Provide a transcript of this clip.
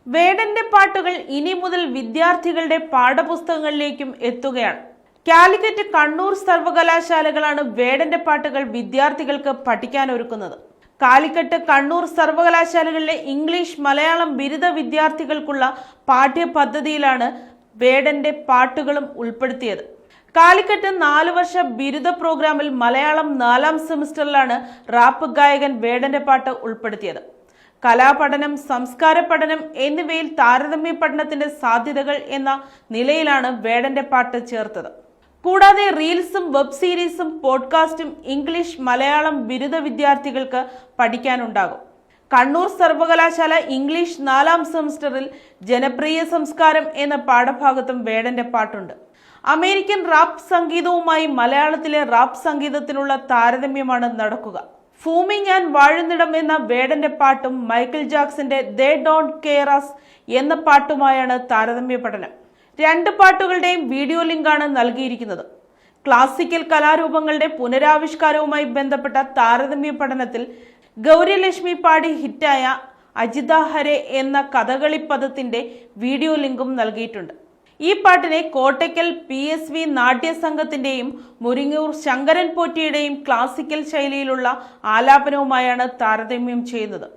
വേടന്റെ പാട്ടുകൾ ഇനി മുതൽ വിദ്യാർത്ഥികളുടെ പാഠപുസ്തകങ്ങളിലേക്കും എത്തുകയാണ്. കാലിക്കറ്റ്, കണ്ണൂർ സർവകലാശാലകളാണ് വേടന്റെ പാട്ടുകൾ വിദ്യാർത്ഥികൾക്ക് പഠിക്കാനൊരുക്കുന്നത്. കാലിക്കറ്റ്, കണ്ണൂർ സർവകലാശാലകളിലെ ഇംഗ്ലീഷ്, മലയാളം ബിരുദ വിദ്യാർത്ഥികൾക്കുള്ള പാഠ്യപദ്ധതിയിലാണ് വേടന്റെ പാട്ടുകളും ഉൾപ്പെടുത്തിയത്. കാലിക്കറ്റ് 4 വർഷ ബിരുദ പ്രോഗ്രാമിൽ മലയാളം 4ാം സെമിസ്റ്ററിലാണ് റാപ്പ് ഗായകൻ വേടന്റെ പാട്ട് ഉൾപ്പെടുത്തിയത്. കലാപഠനം, സംസ്കാര പഠനം എന്നിവയിൽ താരതമ്യ പഠനത്തിന്റെ സാധ്യതകൾ എന്ന നിലയിലാണ് വേടന്റെ പാട്ട് ചേർത്തത്. കൂടാതെ റീൽസും വെബ് സീരീസും പോഡ്കാസ്റ്റും ഇംഗ്ലീഷ്, മലയാളം ബിരുദ വിദ്യാർത്ഥികൾക്ക് പഠിക്കാനുണ്ടാകും. കണ്ണൂർ സർവകലാശാല ഇംഗ്ലീഷ് 4ാം സെമിസ്റ്ററിൽ ജനപ്രിയ സംസ്കാരം എന്ന പാഠഭാഗത്തും വേടന്റെ പാട്ടുണ്ട്. അമേരിക്കൻ റാപ്പ് സംഗീതവുമായി മലയാളത്തിലെ റാപ്പ് സംഗീതത്തിനുള്ള താരതമ്യമാണ് നടക്കുക. ഭൂമി ഞാൻ വാഴുന്നിടം എന്ന വേടന്റെ പാട്ടും മൈക്കിൾ ജാക്സന്റെ ദേ ഡോണ്ട് കെയർ അസ് എന്ന പാട്ടുമായാണ് താരതമ്യ പഠനം. 2 പാട്ടുകളുടെയും വീഡിയോ ലിങ്കാണ് നൽകിയിരിക്കുന്നത്. ക്ലാസിക്കൽ കലാരൂപങ്ങളുടെ പുനരാവിഷ്കാരവുമായി ബന്ധപ്പെട്ട താരതമ്യ പഠനത്തിൽ ഗൗരിലക്ഷ്മി പാടി ഹിറ്റായ അജിത ഹരെ എന്ന കഥകളി പദത്തിന്റെ വീഡിയോ ലിങ്കും നൽകിയിട്ടുണ്ട്. ഈ പാട്ടിനെ കോട്ടയ്ക്കൽ PSV നാട്യസംഘത്തിന്റെയും മുരിങ്ങൂർ ശങ്കരൻ പോറ്റിയുടെയും ക്ലാസിക്കൽ ശൈലിയിലുള്ള ആലാപനവുമായാണ് താരതമ്യം ചെയ്യുന്നത്.